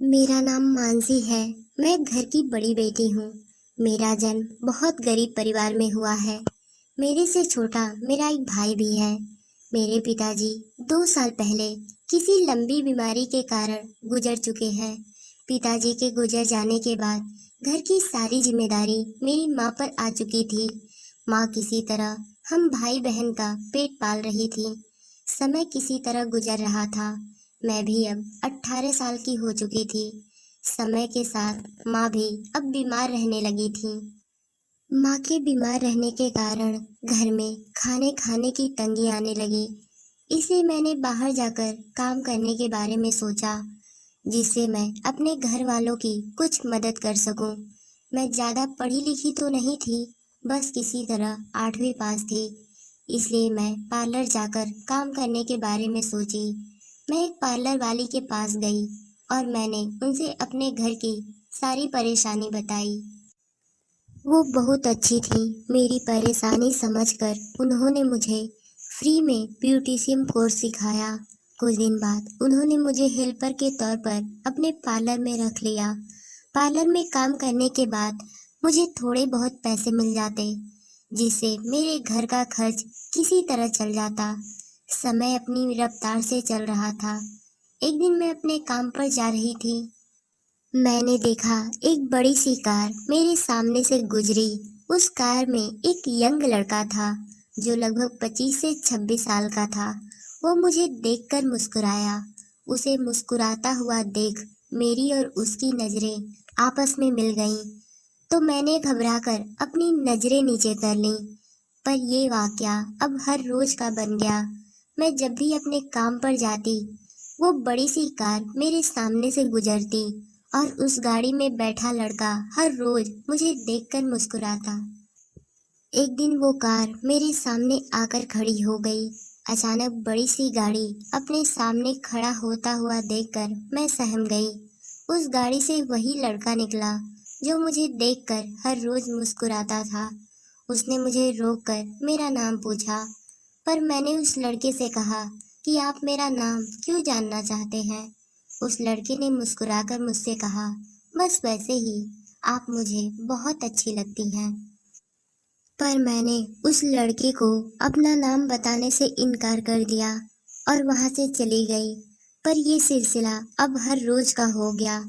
मेरा नाम मानसी है। मैं घर की बड़ी बेटी हूँ। मेरा जन्म बहुत गरीब परिवार में हुआ है। मेरे से छोटा मेरा एक भाई भी है। मेरे पिताजी 2 साल पहले किसी लंबी बीमारी के कारण गुजर चुके हैं। पिताजी के गुजर जाने के बाद घर की सारी जिम्मेदारी मेरी माँ पर आ चुकी थी। माँ किसी तरह हम भाई बहन का पेट पाल रही थी। समय किसी तरह गुजर रहा था। मैं भी अब 18 साल की हो चुकी थी। समय के साथ माँ भी अब बीमार रहने लगी थी। माँ के बीमार रहने के कारण घर में खाने खाने की तंगी आने लगी। इसलिए मैंने बाहर जाकर काम करने के बारे में सोचा, जिससे मैं अपने घर वालों की कुछ मदद कर सकूं। मैं ज़्यादा पढ़ी लिखी तो नहीं थी, बस किसी तरह 8वीं पास थी। इसलिए मैं पार्लर जाकर काम करने के बारे में सोची। मैं एक पार्लर वाली के पास गई और मैंने उनसे अपने घर की सारी परेशानी बताई। वो बहुत अच्छी थी। मेरी परेशानी समझकर उन्होंने मुझे फ्री में ब्यूटिशियन कोर्स सिखाया। कुछ दिन बाद उन्होंने मुझे हेल्पर के तौर पर अपने पार्लर में रख लिया। पार्लर में काम करने के बाद मुझे थोड़े बहुत पैसे मिल जाते, जिससे मेरे घर का खर्च किसी तरह चल जाता। समय अपनी रफ्तार से चल रहा था। एक दिन मैं अपने काम पर जा रही थी। मैंने देखा एक बड़ी सी कार मेरे सामने से गुजरी। उस कार में एक यंग लड़का था, जो लगभग 25 से 26 साल का था। वो मुझे देखकर मुस्कुराया। उसे मुस्कुराता हुआ देख मेरी और उसकी नजरें आपस में मिल गईं। तो मैंने घबराकर अपनी नजरें नीचे कर लीं। पर ये वाकया अब हर रोज का बन गया। मैं जब भी अपने काम पर जाती, वो बड़ी सी कार मेरे सामने से गुजरती और उस गाड़ी में बैठा लड़का हर रोज मुझे देखकर मुस्कुराता। एक दिन वो कार मेरे सामने आकर खड़ी हो गई। अचानक बड़ी सी गाड़ी अपने सामने खड़ा होता हुआ देखकर मैं सहम गई। उस गाड़ी से वही लड़का निकला जो मुझे देखकर हर रोज मुस्कुराता था। उसने मुझे रोककर मेरा नाम पूछा, पर मैंने उस लड़के से कहा कि आप मेरा नाम क्यों जानना चाहते हैं। उस लड़के ने मुस्कुराकर मुझसे कहा, बस वैसे ही, आप मुझे बहुत अच्छी लगती हैं। पर मैंने उस लड़के को अपना नाम बताने से इनकार कर दिया और वहां से चली गई। पर ये सिलसिला अब हर रोज का हो गया।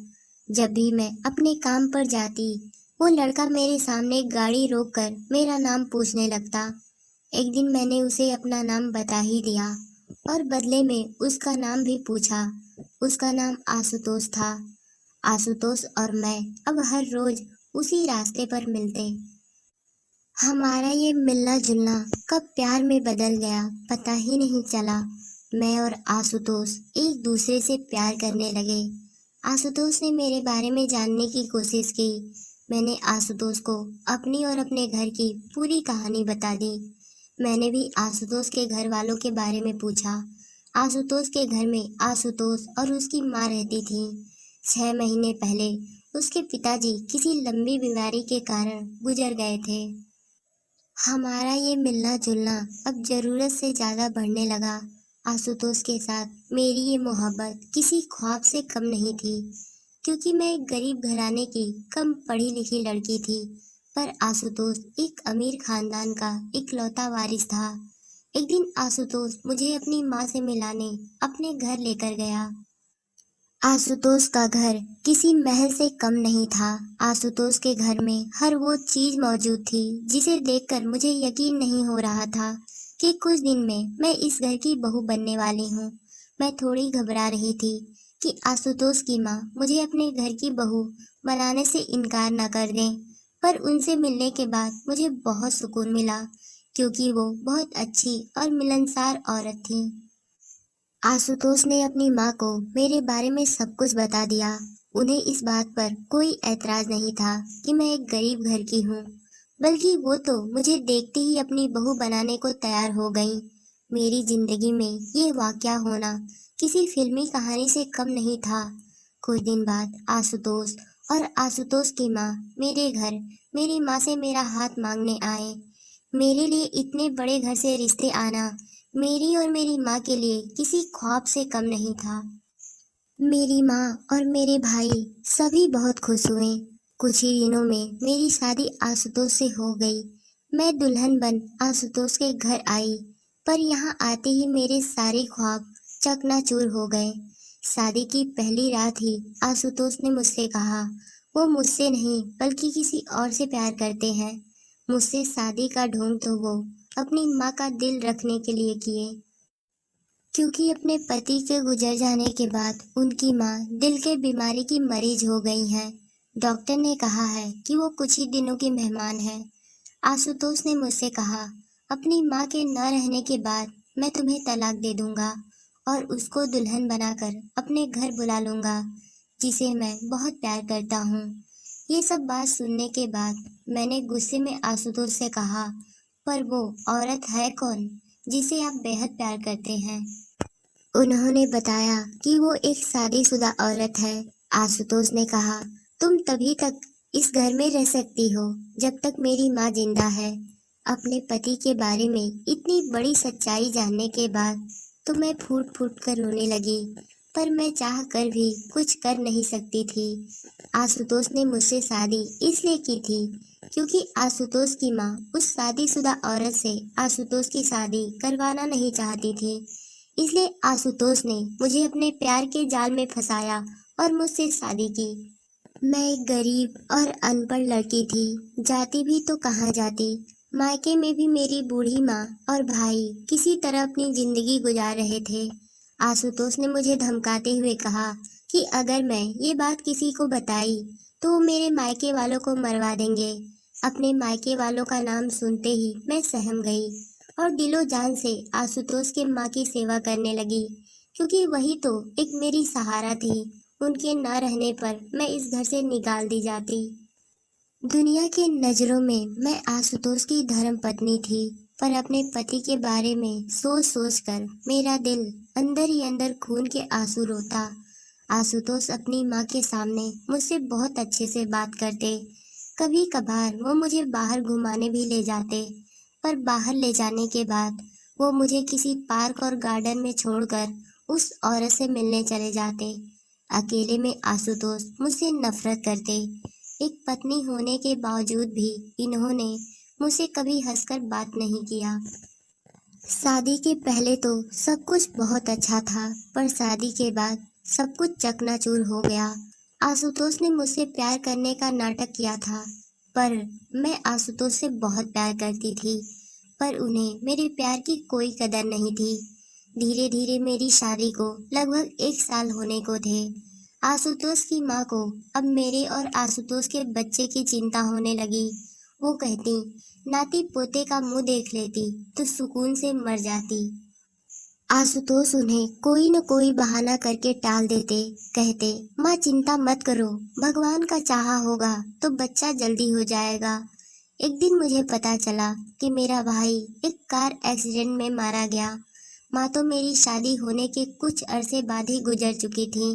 जब भी मैं अपने काम पर जाती, वो लड़का मेरे सामने गाड़ी रोककर मेरा नाम पूछने लगता। एक दिन मैंने उसे अपना नाम बता ही दिया और बदले में उसका नाम भी पूछा। उसका नाम आशुतोष था। आशुतोष और मैं अब हर रोज उसी रास्ते पर मिलते। हमारा ये मिलना जुलना कब प्यार में बदल गया पता ही नहीं चला। मैं और आशुतोष एक दूसरे से प्यार करने लगे। आशुतोष ने मेरे बारे में जानने की कोशिश की। मैंने आशुतोष को अपनी और अपने घर की पूरी कहानी बता दी। मैंने भी आशुतोष के घर वालों के बारे में पूछा। आशुतोष के घर में आशुतोष और उसकी माँ रहती थी। 6 महीने पहले उसके पिताजी किसी लंबी बीमारी के कारण गुजर गए थे। हमारा ये मिलना जुलना अब जरूरत से ज्यादा बढ़ने लगा। आशुतोष के साथ मेरी ये मोहब्बत किसी ख्वाब से कम नहीं थी, क्योंकि मैं एक गरीब घराने की कम पढ़ी लिखी लड़की थी। पर आशुतोष एक अमीर खानदान का इकलौता वारिस था। एक दिन आशुतोष मुझे अपनी माँ से मिलाने अपने घर लेकर गया। आशुतोष का घर किसी महल से कम नहीं था। आशुतोष के घर में हर वो चीज मौजूद थी जिसे देखकर मुझे यकीन नहीं हो रहा था कि कुछ दिन में मैं इस घर की बहू बनने वाली हूँ। मैं थोड़ी घबरा रही थी कि आशुतोष की माँ मुझे अपने घर की बहू बनाने से इनकार न कर दें। पर उनसे मिलने के बाद मुझे बहुत सुकून मिला, क्योंकि वो बहुत अच्छी और मिलनसार औरत थी। आशुतोष ने अपनी माँ को मेरे बारे में सब कुछ बता दिया। उन्हें इस बात पर कोई ऐतराज नहीं था कि मैं एक गरीब घर की हूँ, बल्कि वो तो मुझे देखते ही अपनी बहू बनाने को तैयार हो गईं। मेरी जिंदगी में ये वाकया होना किसी फिल्मी कहानी से कम नहीं था। कुछ दिन बाद आशुतोष और आशुतोष की माँ मेरे घर मेरी माँ से मेरा हाथ मांगने आए। मेरे लिए इतने बड़े घर से रिश्ते आना मेरी और मेरी माँ के लिए किसी ख्वाब से कम नहीं था। मेरी माँ और मेरे भाई सभी बहुत खुश हुए। कुछ ही दिनों में मेरी शादी आशुतोष से हो गई। मैं दुल्हन बन आशुतोष के घर आई, पर यहाँ आते ही मेरे सारे ख्वाब चकनाचूर हो गए। शादी की पहली रात ही आशुतोष ने मुझसे कहा, वो मुझसे नहीं बल्कि किसी और से प्यार करते हैं। मुझसे शादी का ढोंग तो वो अपनी माँ का दिल रखने के लिए किए, क्योंकि अपने पति के गुजर जाने के बाद उनकी माँ दिल के बीमारी की मरीज हो गई हैं। डॉक्टर ने कहा है कि वो कुछ ही दिनों की मेहमान है। आशुतोष ने मुझसे कहा, अपनी माँ के न रहने के बाद मैं तुम्हें तलाक दे दूंगा और उसको दुल्हन बनाकर अपने घर बुला लूंगा, जिसे मैं बहुत प्यार करता हूँ। ये सब बात सुनने के बाद मैंने गुस्से में आशुतोष से कहा, पर वो औरत है कौन जिसे आप बेहद प्यार करते हैं? उन्होंने बताया कि वो एक शादीशुदा औरत है। आशुतोष ने कहा, तुम तभी तक इस घर में रह सकती हो जब तक मेरी माँ जिंदा है। अपने पति के बारे में इतनी बड़ी सच्चाई जानने के बाद तो मैं फूट फूट कर रोने लगी, पर मैं चाह कर भी कुछ कर नहीं सकती थी। आशुतोष ने मुझसे शादी इसलिए की थी क्योंकि आशुतोष की माँ उस शादीशुदा औरत से आशुतोष की शादी करवाना नहीं चाहती थी। इसलिए आशुतोष ने मुझे अपने प्यार के जाल में फंसाया और मुझसे शादी की। मैं एक गरीब और अनपढ़ लड़की थी, जाती भी तो कहाँ जाती। मायके में भी मेरी बूढ़ी माँ और भाई किसी तरह अपनी जिंदगी गुजार रहे थे। आशुतोष ने मुझे धमकाते हुए कहा कि अगर मैं ये बात किसी को बताई तो वो मेरे मायके वालों को मरवा देंगे। अपने मायके वालों का नाम सुनते ही मैं सहम गई और दिलो जान से आशुतोष के माँ की सेवा करने लगी, क्योंकि वही तो एक मेरी सहारा थी। उनके न रहने पर मैं इस घर से निकाल दी जाती। दुनिया की नजरों में मैं आशुतोष की धर्म पत्नी थी, पर अपने पति के बारे में सोच सोच कर मेरा दिल अंदर ही अंदर खून के आंसू रोता। आशुतोष अपनी माँ के सामने मुझसे बहुत अच्छे से बात करते। कभी कभार वो मुझे बाहर घुमाने भी ले जाते, पर बाहर ले जाने के बाद वो मुझे किसी पार्क और गार्डन में छोड़कर उस औरत से मिलने चले जाते। अकेले में आशुतोष मुझसे नफरत करते। एक पत्नी होने के बावजूद भी इन्होंने मुझसे कभी हंसकर बात नहीं किया। शादी के पहले तो सब कुछ बहुत अच्छा था, पर शादी के बाद सब कुछ चकनाचूर हो गया। आशुतोष ने मुझसे प्यार करने का नाटक किया था, पर मैं आशुतोष से बहुत प्यार करती थी, पर उन्हें मेरे प्यार की कोई कदर नहीं थी। धीरे धीरे मेरी शादी को लगभग 1 साल होने को थे। आशुतोष की माँ को अब मेरे और आशुतोष के बच्चे की चिंता होने लगी। वो कहती, नाती पोते का मुंह देख लेती तो सुकून से मर जाती। आशुतोष उन्हें कोई न कोई बहाना करके टाल देते, कहते, माँ चिंता मत करो, भगवान का चाहा होगा तो बच्चा जल्दी हो जाएगा। एक दिन मुझे पता चला कि मेरा भाई एक कार एक्सीडेंट में मारा गया। माँ तो मेरी शादी होने के कुछ अरसे बाद ही गुजर चुकी थी।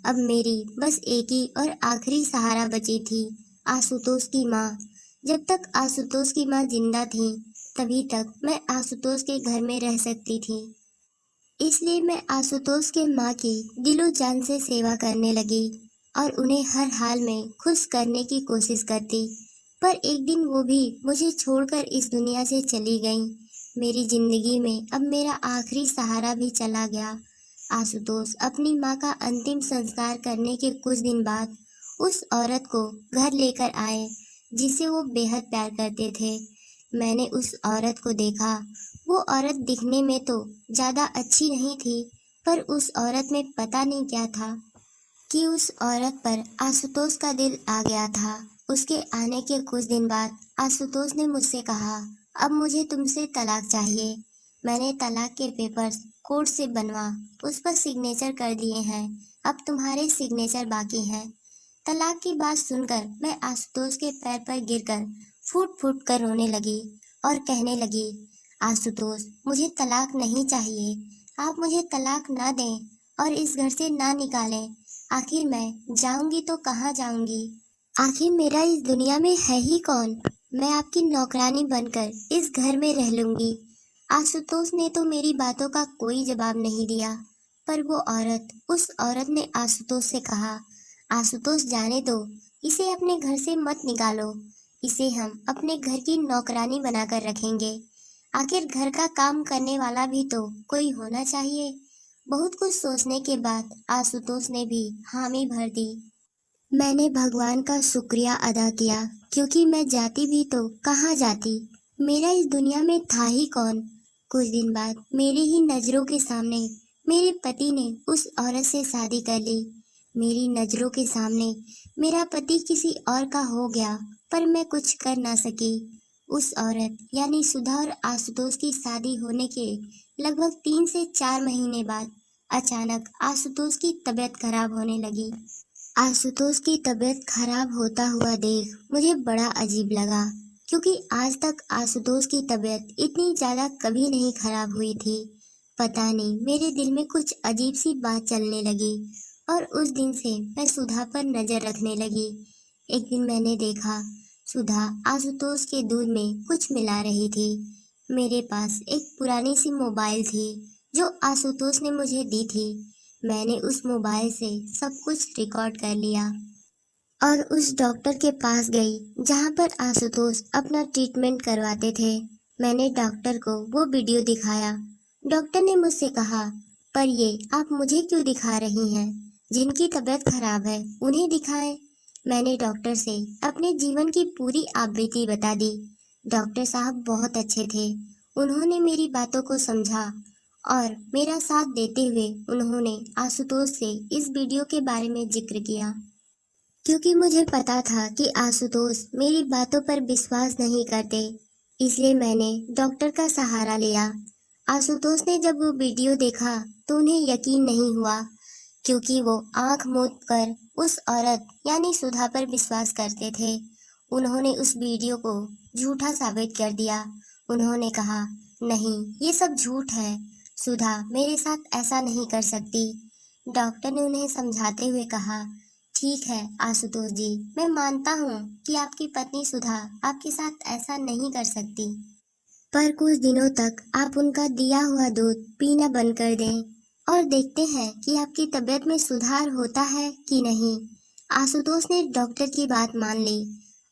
अब मेरी बस एक ही और आखिरी सहारा बची थी, आशुतोष की माँ। जब तक आशुतोष की माँ जिंदा थी, तभी तक मैं आशुतोष के घर में रह सकती थी। इसलिए मैं आशुतोष के माँ की दिलो जान से सेवा करने लगी और उन्हें हर हाल में खुश करने की कोशिश करती। पर एक दिन वो भी मुझे छोड़कर इस दुनिया से चली गईं। मेरी जिंदगी में अब मेरा आखिरी सहारा भी चला गया। आशुतोष अपनी माँ का अंतिम संस्कार करने के कुछ दिन बाद उस औरत को घर लेकर आए जिसे वो बेहद प्यार करते थे। मैंने उस औरत को देखा। वो औरत दिखने में तो ज्यादा अच्छी नहीं थी, पर उस औरत में पता नहीं क्या था कि उस औरत पर आशुतोष का दिल आ गया था। उसके आने के कुछ दिन बाद आशुतोष ने मुझसे कहा, अब मुझे तुमसे तलाक चाहिए। मैंने तलाक के पेपर्स कोर्ट से बनवा उस पर सिग्नेचर कर दिए हैं। अब तुम्हारे सिग्नेचर बाकी हैं। तलाक की बात सुनकर मैं आशुतोष के पैर पर गिरकर फूट फूट कर रोने लगी और कहने लगी, आशुतोष मुझे तलाक नहीं चाहिए। आप मुझे तलाक ना दें और इस घर से ना निकालें। आखिर मैं जाऊंगी तो कहाँ जाऊंगी? आखिर मेरा इस दुनिया में है ही कौन? मैं आपकी नौकरानी बनकर इस घर में रह लूंगी। आशुतोष ने तो मेरी बातों का कोई जवाब नहीं दिया। पर वो औरत उस औरत ने आशुतोष से कहा, आशुतोष जाने दो, इसे अपने घर से मत निकालो, इसे हम अपने घर की नौकरानी बनाकर रखेंगे। आखिर घर का काम करने वाला भी तो कोई होना चाहिए। बहुत कुछ सोचने के बाद आशुतोष ने भी हामी भर दी। मैंने भगवान का शुक्रिया अदा किया, क्योंकि मैं जाती भी तो कहाँ जाती, मेरा इस दुनिया में था ही कौन। कुछ दिन बाद मेरी ही नजरों के सामने मेरे पति ने उस औरत से शादी कर ली। मेरी नजरों के सामने मेरा पति किसी और का हो गया, पर मैं कुछ कर ना सकी। उस औरत यानी सुधा और आशुतोष की शादी होने के लगभग 3 से 4 महीने बाद अचानक आशुतोष की तबीयत खराब होने लगी। आशुतोष की तबीयत खराब होता हुआ देख मुझे बड़ा अजीब लगा, क्योंकि आज तक आशुतोष की तबीयत इतनी ज्यादा कभी नहीं खराब हुई थी। पता नहीं मेरे दिल में कुछ अजीब सी बात चलने लगी और उस दिन से मैं सुधा पर नजर रखने लगी। एक दिन मैंने देखा सुधा आशुतोष के दूध में कुछ मिला रही थी। मेरे पास एक पुरानी सी मोबाइल थी जो आशुतोष ने मुझे दी थी। मैंने उस मोबाइल से सब कुछ रिकॉर्ड कर लिया और उस डॉक्टर के पास गई जहां पर आशुतोष अपना ट्रीटमेंट करवाते थे। मैंने डॉक्टर को वो वीडियो दिखाया। डॉक्टर ने मुझसे कहा, पर ये आप मुझे क्यों दिखा रही हैं? जिनकी तबीयत खराब है उन्हें दिखाएं। मैंने डॉक्टर से अपने जीवन की पूरी आप बीती बता दी। डॉक्टर साहब बहुत अच्छे थे। उन्होंने मेरी बातों को समझा और मेरा साथ देते हुए उन्होंने आशुतोष से इस वीडियो के बारे में जिक्र किया। क्योंकि मुझे पता था कि आशुतोष मेरी बातों पर विश्वास नहीं करते, इसलिए मैंने डॉक्टर का सहारा लिया। आशुतोष ने जब वो वीडियो देखा तो उन्हें यकीन नहीं हुआ, क्योंकि वो आंख मूंद कर उस औरत यानी सुधा पर विश्वास करते थे। उन्होंने उस वीडियो को झूठा साबित कर दिया। उन्होंने कहा, नहीं, ये सब झूठ है, सुधा मेरे साथ ऐसा नहीं कर सकती। डॉक्टर ने उन्हें समझाते हुए कहा, ठीक है आशुतोष जी, मैं मानता हूँ कि आपकी पत्नी सुधा आपके साथ ऐसा नहीं कर सकती, पर कुछ दिनों तक आप उनका दिया हुआ दूध पीना बंद कर दें और देखते हैं कि आपकी तबीयत में सुधार होता है कि नहीं। आशुतोष ने डॉक्टर की बात मान ली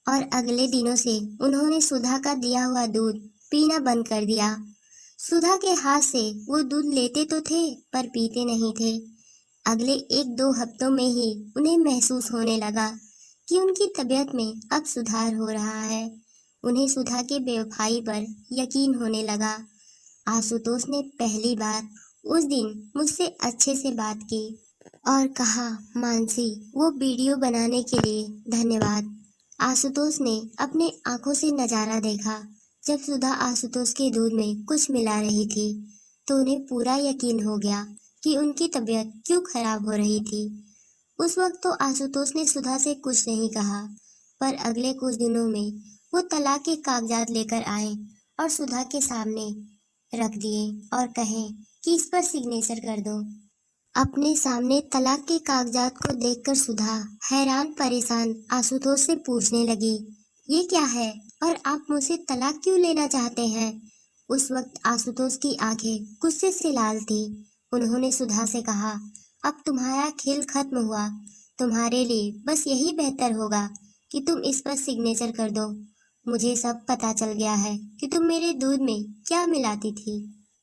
और अगले दिनों से उन्होंने सुधा का दिया हुआ दूध पीना बंद कर दिया। सुधा के हाथ से वो दूध लेते तो थे पर पीते नहीं थे। अगले 1-2 हफ्तों में ही उन्हें महसूस होने लगा कि उनकी तबीयत में अब सुधार हो रहा है। उन्हें सुधा के बेवफाई पर यकीन होने लगा। आशुतोष ने पहली बार उस दिन मुझसे अच्छे से बात की और कहा, मानसी, वो वीडियो बनाने के लिए धन्यवाद। आशुतोष ने अपने आंखों से नजारा देखा। जब सुधा आशुतोष के दूध में कुछ मिला रही थी तो उन्हें पूरा यकीन हो गया कि उनकी तबीयत क्यों खराब हो रही थी। उस वक्त तो आशुतोष ने सुधा से कुछ नहीं कहा, पर अगले कुछ दिनों में वो तलाक के कागजात लेकर आए और सुधा के सामने रख दिए और कहे कि इस पर सिग्नेचर कर दो। अपने सामने तलाक के कागजात को देखकर सुधा हैरान परेशान आशुतोष से पूछने लगी, ये क्या है और आप मुझसे तलाक क्यों लेना चाहते हैं? उस वक्त आशुतोष की आंखें गुस्से से लाल थी। उन्होंने सुधा से कहा, अब तुम्हारा खेल खत्म हुआ। तुम्हारे लिए बस यही बेहतर होगा कि तुम इस पर सिग्नेचर कर दो। मुझे सब पता चल गया है कि तुम मेरे दूध में क्या मिलाती थी।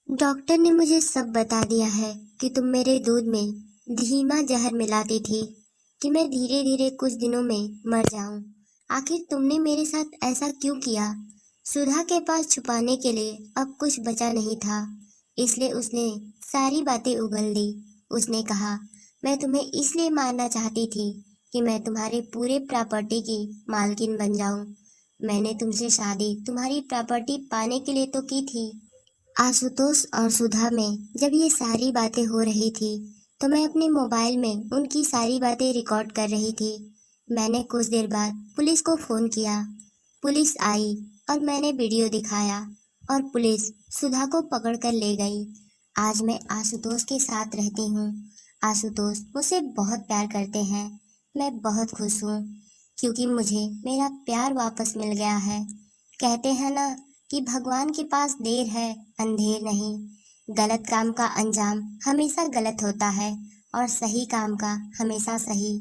डॉक्टर ने मुझे सब बता दिया है कि तुम मेरे दूध में धीमा जहर मिलाती थी कि मैं धीरे धीरे कुछ दिनों में मर जाऊं। आखिर तुमने मेरे साथ ऐसा क्यों किया? सुधा के पास छुपाने के लिए अब कुछ बचा नहीं था, इसलिए उसने सारी बातें उगल दी। उसने कहा, मैं तुम्हें इसलिए मारना चाहती थी कि मैं तुम्हारे पूरे प्रॉपर्टी की मालकिन बन जाऊं। मैंने तुमसे शादी तुम्हारी प्रॉपर्टी पाने के लिए तो की थी। आशुतोष और सुधा में जब ये सारी बातें हो रही थी तो मैं अपने मोबाइल में उनकी सारी बातें रिकॉर्ड कर रही थी। मैंने कुछ देर बाद पुलिस को फोन किया। पुलिस आई और मैंने वीडियो दिखाया और पुलिस सुधा को पकड़ कर ले गई। आज मैं आशुतोष के साथ रहती हूँ। आशुतोष मुझसे बहुत प्यार करते हैं। मैं बहुत खुश हूँ क्योंकि मुझे मेरा प्यार वापस मिल गया है। कहते हैं ना कि भगवान के पास देर है अंधेर नहीं। गलत काम का अंजाम हमेशा गलत होता है और सही काम का हमेशा सही।